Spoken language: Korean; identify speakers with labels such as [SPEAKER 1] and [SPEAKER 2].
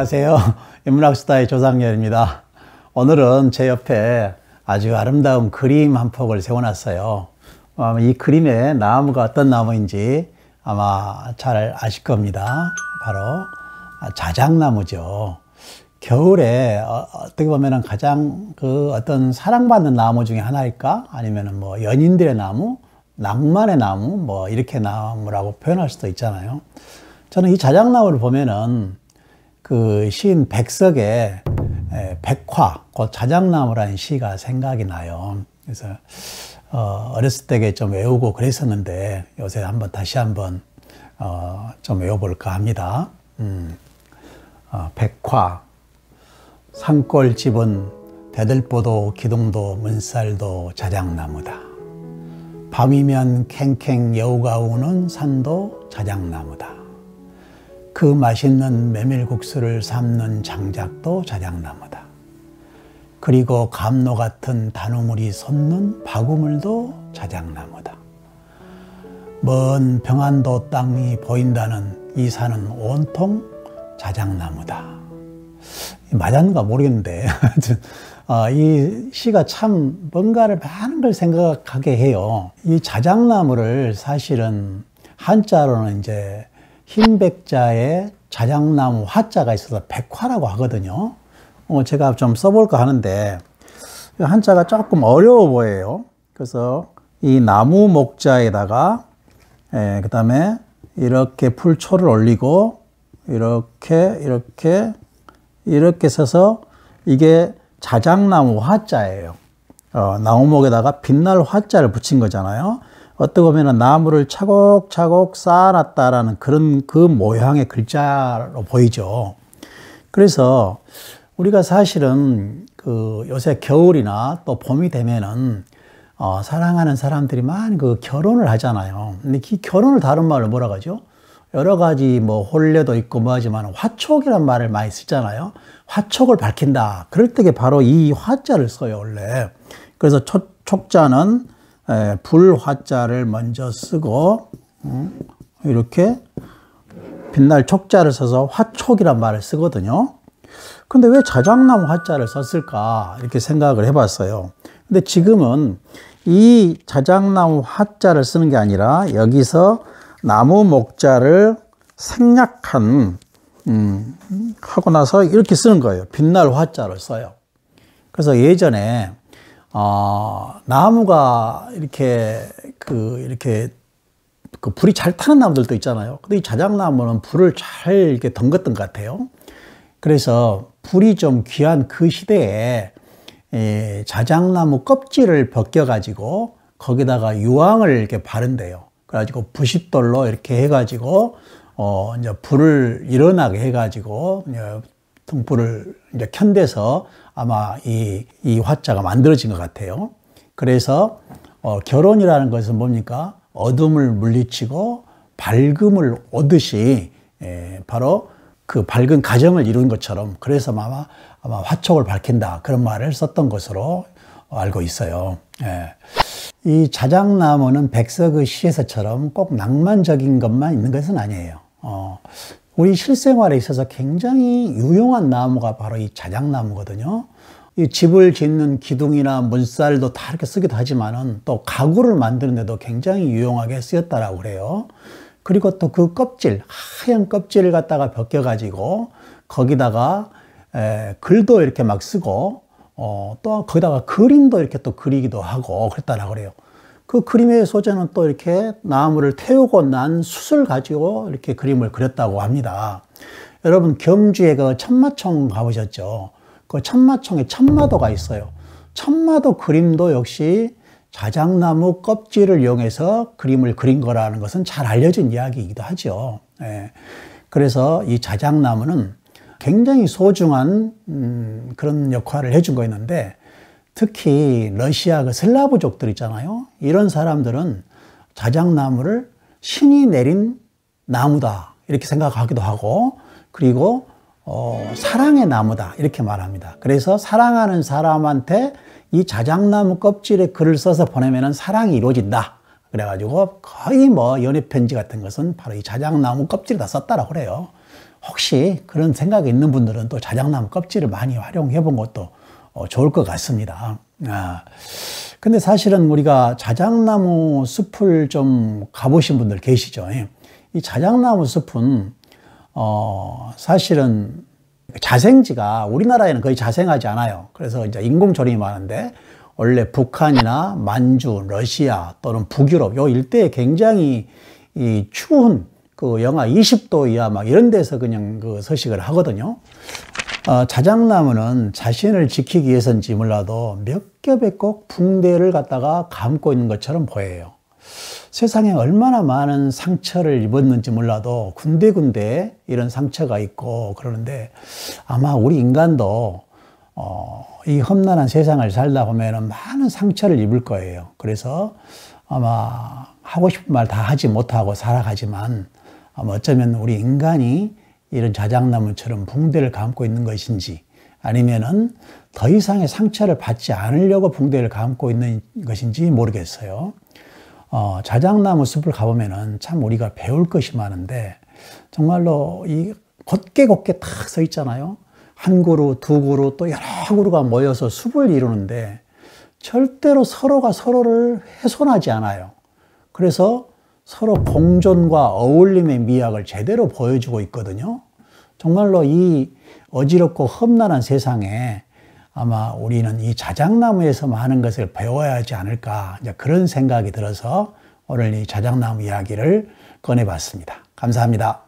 [SPEAKER 1] 안녕하세요. 인문학스타의 조상렬입니다. 오늘은 제 옆에 아주 아름다운 그림 한 폭을 세워놨어요. 이 그림의 나무가 어떤 나무인지 아마 잘 아실 겁니다. 바로 자작나무죠. 겨울에 어떻게 보면 가장 어떤 사랑받는 나무 중에 하나일까? 아니면 뭐 연인들의 나무, 낭만의 나무, 이렇게 나무라고 표현할 수도 있잖아요. 저는 이 자작나무를 보면은 그 시인 백석의 백화, 그 자작나무라는 시가 생각이 나요. 그래서 어렸을 때 좀 외우고 그랬었는데 요새 다시 한번 좀 외워볼까 합니다. 백화, 산골집은 대들보도 기둥도 문살도 자작나무다. 밤이면 캥캥 여우가 우는 산도 자작나무다. 그 맛있는 메밀국수를 삶는 장작도 자작나무다. 그리고 감로 같은 단우물이 솟는 바구물도 자작나무다. 먼 병안도 땅이 보인다는 이 산은 온통 자작나무다. 맞았는가 모르겠는데 이 시가 참 뭔가를 많은 걸 생각하게 해요. 이 자작나무를 사실은 한자로는 이제 흰백자에 자작나무 화자가 있어서 백화라고 하거든요. 제가 좀 써볼까 하는데 한자가 조금 어려워 보여요. 그래서 이 나무 목자에다가 그 다음에 이렇게 풀초를 올리고 이렇게 써서 이게 자작나무 화자예요. 나무목에다가 빛날 화자를 붙인 거잖아요. 어떻게 보면 나무를 차곡차곡 쌓아놨다라는 그런 그 모양의 글자로 보이죠. 그래서 우리가 사실은 요새 겨울이나 또 봄이 되면은 사랑하는 사람들이 많이 결혼을 하잖아요. 근데 이 결혼을 다른 말로 뭐라 하죠? 여러 가지 혼례도 있고 하지만 화촉이란 말을 많이 쓰잖아요. 화촉을 밝힌다. 그럴 때 바로 이 화자를 써요, 원래. 그래서 촉자는 불화자를 먼저 쓰고 이렇게 빛날 촉자를 써서 화촉이란 말을 쓰거든요. 근데 왜 자작나무 화자를 썼을까 이렇게 생각을 해봤어요. 근데 지금은 이 자작나무 화자를 쓰는 게 아니라 여기서 나무 목자를 생략한 하고 나서 이렇게 쓰는 거예요. 빛날 화자를 써요. 그래서 예전에 나무가 이렇게 불이 잘 타는 나무들도 있잖아요. 근데 이 자작나무는 불을 잘 이렇게 덩궜던 것 같아요. 그래서 불이 좀 귀한 그 시대에 자작나무 껍질을 벗겨가지고 거기다가 유황을 이렇게 바른대요. 그래가지고 부싯돌로 이렇게 해가지고 이제 불을 일어나게 해가지고 등불을 이제 켠대서 아마 이 화자가 만들어진 것 같아요. 그래서 결혼이라는 것은 뭡니까? 어둠을 물리치고 밝음을 오듯이 바로 그 밝은 가정을 이룬 것처럼 그래서 아마 화촉을 밝힌다 그런 말을 썼던 것으로 알고 있어요. 이 자작나무는 백석의 시에서처럼 꼭 낭만적인 것만 있는 것은 아니에요. 우리 실생활에 있어서 굉장히 유용한 나무가 바로 이 자작나무거든요. 이 집을 짓는 기둥이나 문살도 다 이렇게 쓰기도 하지만은 또 가구를 만드는데도 굉장히 유용하게 쓰였다라고 그래요. 그리고 또 그 껍질, 하얀 껍질을 갖다가 벗겨가지고 거기다가 글도 이렇게 막 쓰고 또 거기다가 그림도 이렇게 또 그리기도 하고 그랬다라고 그래요. 그 그림의 소재는 또 이렇게 나무를 태우고 난 숯을 가지고 이렇게 그림을 그렸다고 합니다. 여러분 경주에 그 천마총 가보셨죠? 그 천마총에 천마도가 있어요. 천마도 그림도 역시 자작나무 껍질을 이용해서 그림을 그린 거라는 것은 잘 알려진 이야기이기도 하죠. 그래서 이 자작나무는 굉장히 소중한 그런 역할을 해준 거 있는데 특히 러시아 그 슬라브족들 있잖아요. 이런 사람들은 자작나무를 신이 내린 나무다 이렇게 생각하기도 하고 그리고 사랑의 나무다 이렇게 말합니다. 그래서 사랑하는 사람한테 이 자작나무 껍질에 글을 써서 보내면 사랑이 이루어진다. 그래가지고 거의 연애 편지 같은 것은 바로 이 자작나무 껍질에다 썼다라고 그래요. 혹시 그런 생각이 있는 분들은 또 자작나무 껍질을 많이 활용해 본 것도 좋을 것 같습니다. 근데 사실은 우리가 자작나무 숲을 좀 가보신 분들 계시죠? 이 자작나무 숲은 사실은 자생지가 우리나라에는 거의 자생하지 않아요. 그래서 이제 인공조림이 많은데, 원래 북한이나 만주, 러시아 또는 북유럽 요 일대에 굉장히 이 추운 그 영하 20도 이하 막 이런 데서 그냥 그 서식을 하거든요. 자작나무는 자신을 지키기 위해서인지 몰라도 몇 겹의 꼭 붕대를 갖다가 감고 있는 것처럼 보여요. 세상에 얼마나 많은 상처를 입었는지 몰라도 군데군데 이런 상처가 있고 그러는데, 아마 우리 인간도 이 험난한 세상을 살다 보면 많은 상처를 입을 거예요. 그래서 아마 하고 싶은 말 다 하지 못하고 살아가지만, 아마 어쩌면 우리 인간이 이런 자작나무처럼 붕대를 감고 있는 것인지, 아니면은 더 이상의 상처를 받지 않으려고 붕대를 감고 있는 것인지 모르겠어요. 자작나무 숲을 가보면은 참 우리가 배울 것이 많은데, 정말로 이 곧게 탁 서 있잖아요. 한 그루, 두 그루, 또 여러 그루가 모여서 숲을 이루는데 절대로 서로가 서로를 훼손하지 않아요. 그래서 서로 공존과 어울림의 미학을 제대로 보여주고 있거든요. 정말로 이 어지럽고 험난한 세상에 아마 우리는 이 자작나무에서 많은 것을 배워야 하지 않을까, 이제 그런 생각이 들어서 오늘 이 자작나무 이야기를 꺼내봤습니다. 감사합니다.